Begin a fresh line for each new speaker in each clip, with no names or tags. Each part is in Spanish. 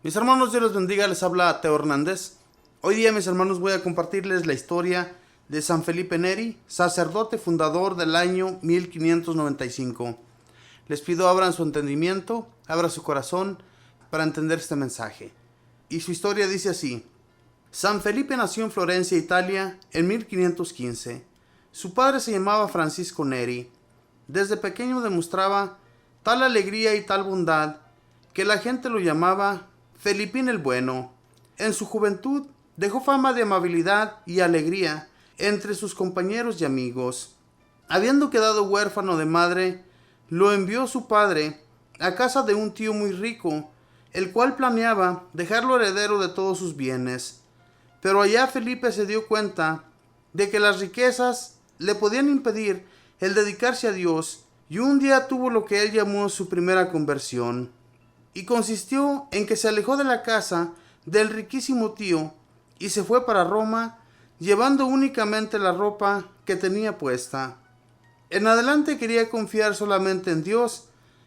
Mis hermanos, Dios les bendiga, les habla Teo Hernández. Hoy día, mis hermanos, voy a compartirles la historia de San Felipe Neri, sacerdote fundador del año 1595. Les pido abran su entendimiento, abran su corazón para entender este mensaje. Y su historia dice así: San Felipe nació en Florencia, Italia, en 1515. Su padre se llamaba Francisco Neri. Desde pequeño demostraba tal alegría y tal bondad que la gente lo llamaba Felipín el Bueno. En su juventud dejó fama de amabilidad y alegría entre sus compañeros y amigos. Habiendo quedado huérfano de madre, lo envió su padre a casa de un tío muy rico, el cual planeaba dejarlo heredero de todos sus bienes. Pero allá Felipe se dio cuenta de que las riquezas le podían impedir el dedicarse a Dios, y un día tuvo lo que él llamó su primera conversión. Y consistió en que se alejó de la casa del riquísimo tío y se fue para Roma, llevando únicamente la ropa que tenía puesta. En adelante quería confiar solamente en Dios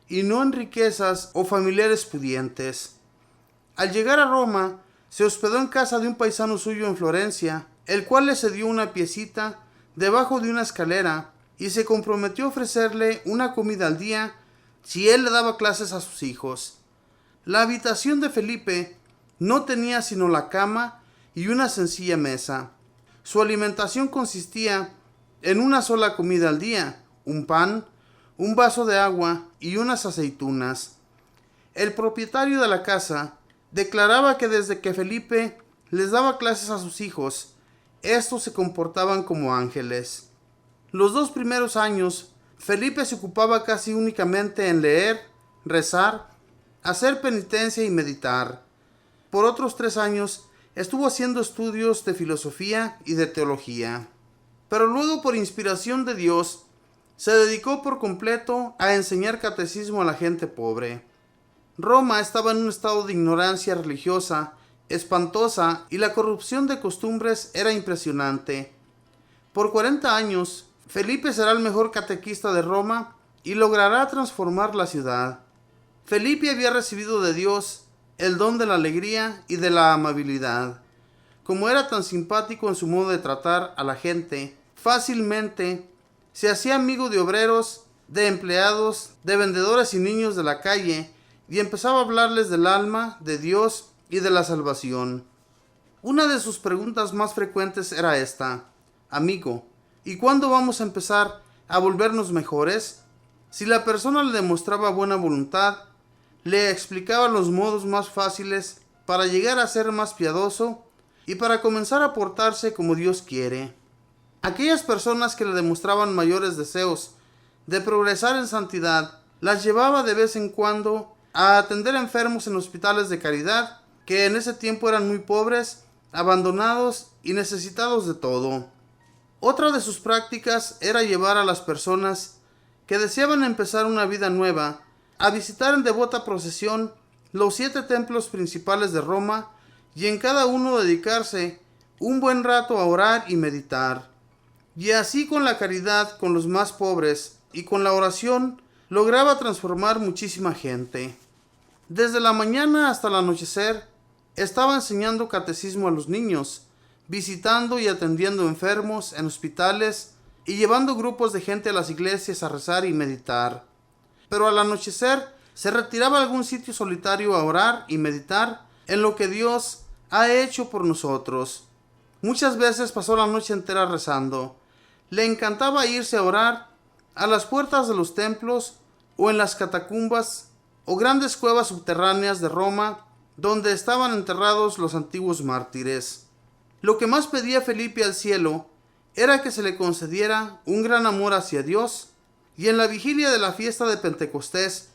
y no en riquezas o familiares pudientes. Al llegar a Roma, se hospedó en casa de un paisano suyo en Florencia, el cual le cedió una piecita debajo de una escalera y se comprometió a ofrecerle una comida al día si él le daba clases a sus hijos. La habitación de Felipe no tenía sino la cama y una sencilla mesa. Su alimentación consistía en una sola comida al día, un pan, un vaso de agua y unas aceitunas. El propietario de la casa declaraba que desde que Felipe les daba clases a sus hijos, estos se comportaban como ángeles. Los 2 primeros años, Felipe se ocupaba casi únicamente en leer, rezar, hacer penitencia y meditar. Por otros 3 años estuvo haciendo estudios de filosofía y de teología. Pero luego, por inspiración de Dios, se dedicó por completo a enseñar catecismo a la gente pobre. Roma estaba en un estado de ignorancia religiosa espantosa y la corrupción de costumbres era impresionante. Por 40 años, Felipe será el mejor catequista de Roma y logrará transformar la ciudad. Felipe había recibido de Dios el don de la alegría y de la amabilidad. Como era tan simpático en su modo de tratar a la gente, fácilmente se hacía amigo de obreros, de empleados, de vendedores y niños de la calle, y empezaba a hablarles del alma, de Dios y de la salvación. Una de sus preguntas más frecuentes era esta: Amigo, ¿y cuándo vamos a empezar a volvernos mejores? Si la persona le demostraba buena voluntad, le explicaba los modos más fáciles para llegar a ser más piadoso y para comenzar a portarse como Dios quiere. Aquellas personas que le demostraban mayores deseos de progresar en santidad, las llevaba de vez en cuando a atender enfermos en hospitales de caridad, que en ese tiempo eran muy pobres, abandonados y necesitados de todo. Otra de sus prácticas era llevar a las personas que deseaban empezar una vida nueva a visitar en devota procesión los 7 templos principales de Roma y en cada uno dedicarse un buen rato a orar y meditar. Y así, con la caridad con los más pobres y con la oración, lograba transformar muchísima gente. Desde la mañana hasta el anochecer estaba enseñando catecismo a los niños, visitando y atendiendo enfermos en hospitales y llevando grupos de gente a las iglesias a rezar y meditar. Pero al anochecer se retiraba a algún sitio solitario a orar y meditar en lo que Dios ha hecho por nosotros. Muchas veces pasó la noche entera rezando. Le encantaba irse a orar a las puertas de los templos o en las catacumbas o grandes cuevas subterráneas de Roma, donde estaban enterrados los antiguos mártires. Lo que más pedía Felipe al cielo era que se le concediera un gran amor hacia Dios, y en la vigilia de la fiesta de Pentecostés,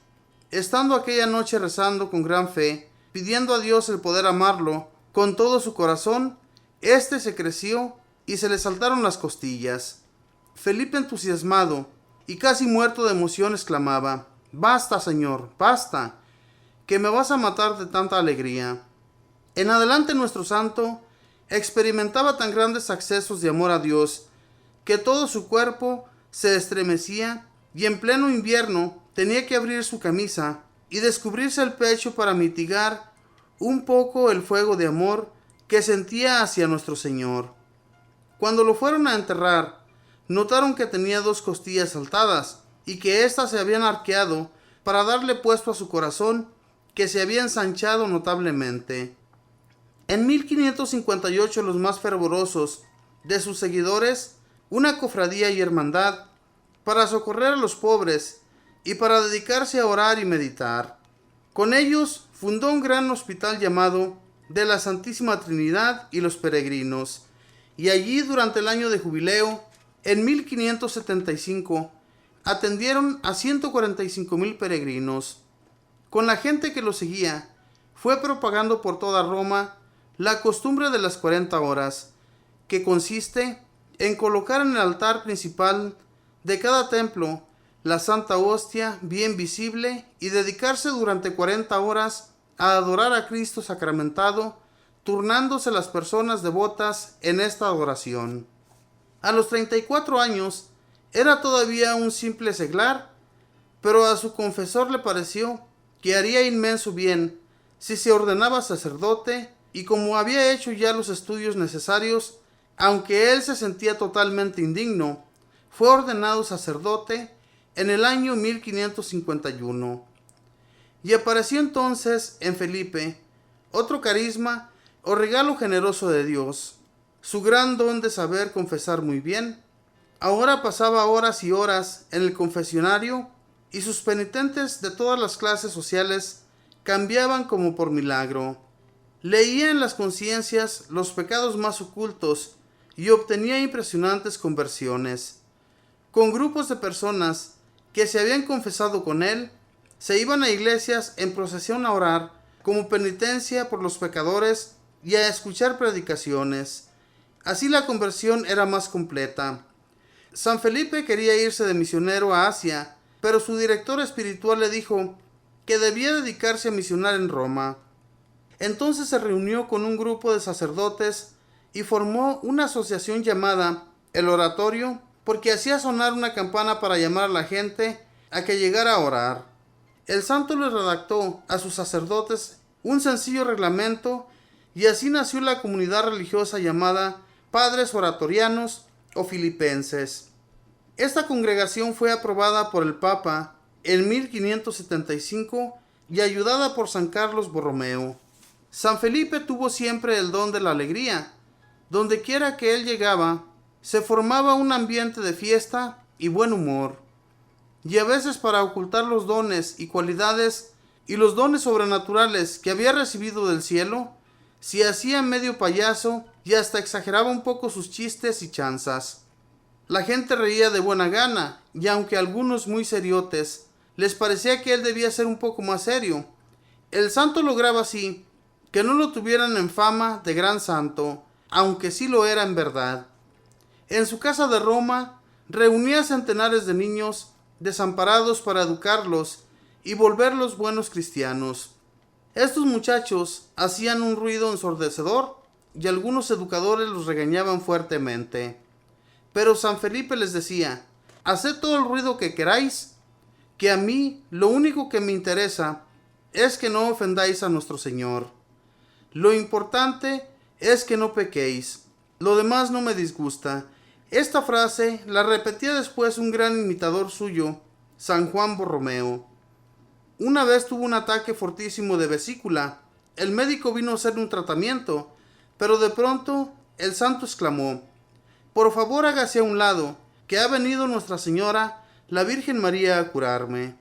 estando aquella noche rezando con gran fe, pidiendo a Dios el poder amarlo con todo su corazón, éste se creció y se le saltaron las costillas. Felipe, entusiasmado y casi muerto de emoción, exclamaba: «Basta, Señor, basta, que me vas a matar de tanta alegría». En adelante nuestro santo experimentaba tan grandes accesos de amor a Dios que todo su cuerpo se estremecía y en pleno invierno tenía que abrir su camisa y descubrirse el pecho para mitigar un poco el fuego de amor que sentía hacia nuestro Señor. Cuando lo fueron a enterrar, notaron que tenía 2 costillas saltadas y que éstas se habían arqueado para darle puesto a su corazón, que se había ensanchado notablemente. En 1558 los más fervorosos de sus seguidores, una cofradía y hermandad, para socorrer a los pobres y para dedicarse a orar y meditar. Con ellos fundó un gran hospital llamado de la Santísima Trinidad y los Peregrinos, y allí durante el año de jubileo, en 1575, atendieron a 145,000 peregrinos. Con la gente que lo seguía, fue propagando por toda Roma la costumbre de las 40 horas, que consiste en colocar en el altar principal de cada templo la Santa Hostia bien visible y dedicarse durante 40 horas a adorar a Cristo sacramentado, turnándose las personas devotas en esta adoración. A los 34 años era todavía un simple seglar, pero a su confesor le pareció que haría inmenso bien si se ordenaba sacerdote, y como había hecho ya los estudios necesarios, aunque él se sentía totalmente indigno, fue ordenado sacerdote en el año 1551. Y apareció entonces en Felipe otro carisma o regalo generoso de Dios, su gran don de saber confesar muy bien. Ahora pasaba horas y horas en el confesionario, y sus penitentes de todas las clases sociales cambiaban como por milagro. Leía en las conciencias los pecados más ocultos y obtenía impresionantes conversiones. Con grupos de personas que se habían confesado con él, se iban a iglesias en procesión a orar como penitencia por los pecadores y a escuchar predicaciones. Así la conversión era más completa. San Felipe quería irse de misionero a Asia, pero su director espiritual le dijo que debía dedicarse a misionar en Roma. Entonces se reunió con un grupo de sacerdotes y formó una asociación llamada El Oratorio, porque hacía sonar una campana para llamar a la gente a que llegara a orar. El santo le redactó a sus sacerdotes un sencillo reglamento, y así nació la comunidad religiosa llamada Padres Oratorianos o Filipenses. Esta congregación fue aprobada por el Papa en 1575 y ayudada por San Carlos Borromeo. San Felipe tuvo siempre el don de la alegría. Donde quiera que él llegaba, se formaba un ambiente de fiesta y buen humor. Y a veces, para ocultar los dones y cualidades y los dones sobrenaturales que había recibido del cielo, se hacía medio payaso y hasta exageraba un poco sus chistes y chanzas. La gente reía de buena gana, y aunque a algunos muy seriotes les parecía que él debía ser un poco más serio, el santo lograba así que no lo tuvieran en fama de gran santo, aunque sí lo era en verdad. En su casa de Roma reunía centenares de niños desamparados para educarlos y volverlos buenos cristianos. Estos muchachos hacían un ruido ensordecedor y algunos educadores los regañaban fuertemente. Pero San Felipe les decía: haced todo el ruido que queráis, que a mí lo único que me interesa es que no ofendáis a nuestro Señor. Lo importante es que no pequéis. Lo demás no me disgusta. Esta frase la repetía después un gran imitador suyo, San Juan Borromeo. Una vez tuvo un ataque fortísimo de vesícula. El médico vino a hacer un tratamiento, pero de pronto el santo exclamó: por favor, hágase a un lado, que ha venido Nuestra Señora, la Virgen María, a curarme.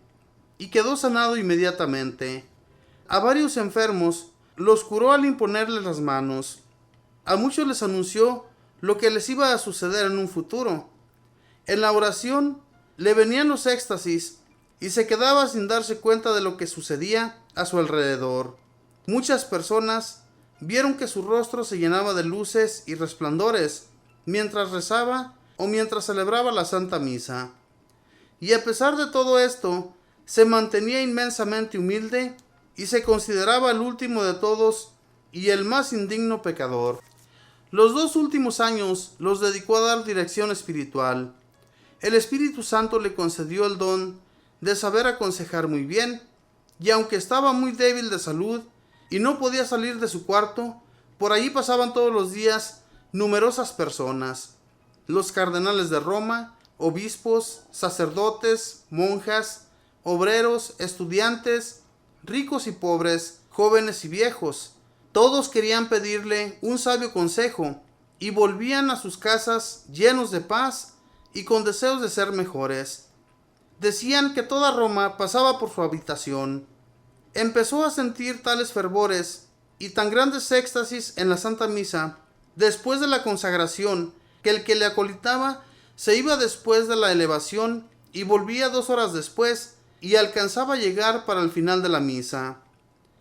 Y quedó sanado inmediatamente. A varios enfermos los curó al imponerles las manos. A muchos les anunció lo que les iba a suceder en un futuro. En la oración le venían los éxtasis y se quedaba sin darse cuenta de lo que sucedía a su alrededor. Muchas personas vieron que su rostro se llenaba de luces y resplandores mientras rezaba o mientras celebraba la Santa Misa. Y a pesar de todo esto, se mantenía inmensamente humilde y se consideraba el último de todos y el más indigno pecador. Los 2 últimos años los dedicó a dar dirección espiritual. El Espíritu Santo le concedió el don de saber aconsejar muy bien, y aunque estaba muy débil de salud, y no podía salir de su cuarto. Por allí pasaban todos los días numerosas personas, los cardenales de Roma, obispos, sacerdotes, monjas, obreros, estudiantes, ricos y pobres, jóvenes y viejos. Todos querían pedirle un sabio consejo y volvían a sus casas llenos de paz y con deseos de ser mejores. Decían que toda Roma pasaba por su habitación. Empezó a sentir tales fervores y tan grandes éxtasis en la Santa Misa, después de la consagración, que el que le acolitaba se iba después de la elevación y volvía 2 horas después y alcanzaba a llegar para el final de la misa.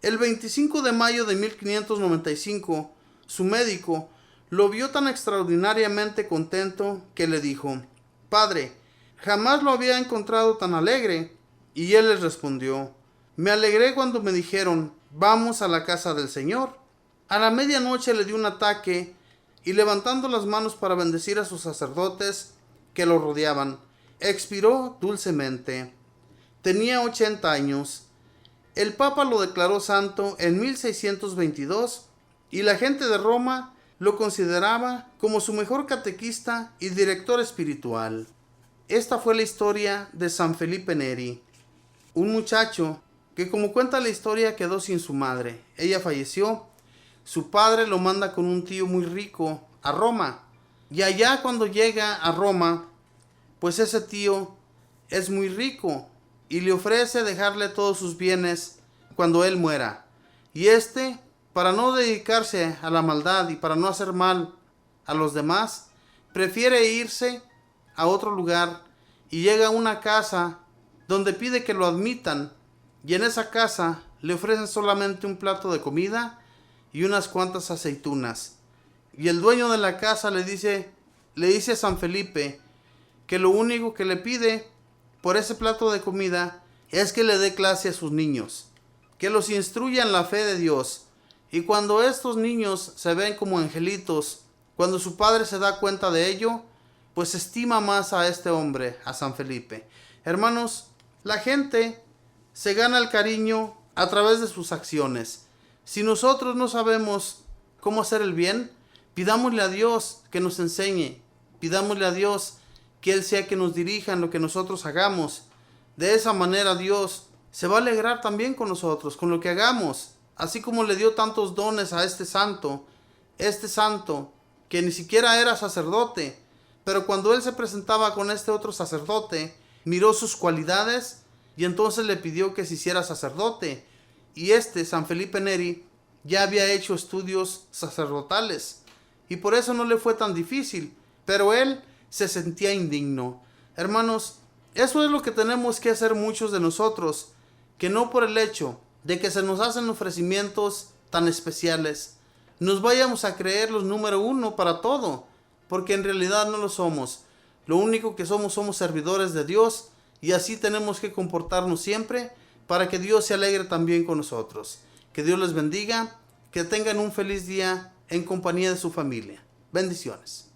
El 25 de mayo de 1595, su médico lo vio tan extraordinariamente contento que le dijo: «Padre, jamás lo había encontrado tan alegre». Y él les respondió: «Me alegré cuando me dijeron, vamos a la casa del Señor». A la medianoche le dio un ataque y, levantando las manos para bendecir a sus sacerdotes que lo rodeaban, expiró dulcemente. Tenía 80 años. El Papa lo declaró santo en 1622 y la gente de Roma lo consideraba como su mejor catequista y director espiritual. Esta fue la historia de San Felipe Neri, un muchacho que, como cuenta la historia, quedó sin su madre. Ella falleció. Su padre lo manda con un tío muy rico a Roma. Y allá, cuando llega a Roma, pues ese tío es muy rico y le ofrece dejarle todos sus bienes cuando él muera. Y para no dedicarse a la maldad y para no hacer mal a los demás, prefiere irse a otro lugar y llega a una casa donde pide que lo admitan, y en esa casa le ofrecen solamente un plato de comida y unas cuantas aceitunas. Y el dueño de la casa le dice a San Felipe que lo único que le pide por ese plato de comida es que le dé clase a sus niños, que los instruya en la fe de Dios. Y cuando estos niños se ven como angelitos, cuando su padre se da cuenta de ello, pues estima más a este hombre, a San Felipe. Hermanos, la gente se gana el cariño a través de sus acciones. Si nosotros no sabemos cómo hacer el bien, pidámosle a Dios que nos enseñe, pidámosle a Dios que Él sea que nos dirija en lo que nosotros hagamos. De esa manera Dios se va a alegrar también con nosotros, con lo que hagamos. Así como le dio tantos dones a este santo que ni siquiera era sacerdote, pero cuando él se presentaba con este otro sacerdote, miró sus cualidades y entonces le pidió que se hiciera sacerdote. Y San Felipe Neri, ya había hecho estudios sacerdotales y por eso no le fue tan difícil, pero él se sentía indigno. Hermanos, eso es lo que tenemos que hacer muchos de nosotros, que no por el hecho de que se nos hacen ofrecimientos tan especiales, nos vayamos a creer los número uno para todo, porque en realidad no lo somos. Lo único que somos servidores de Dios, y así tenemos que comportarnos siempre para que Dios se alegre también con nosotros. Que Dios les bendiga, que tengan un feliz día en compañía de su familia. Bendiciones.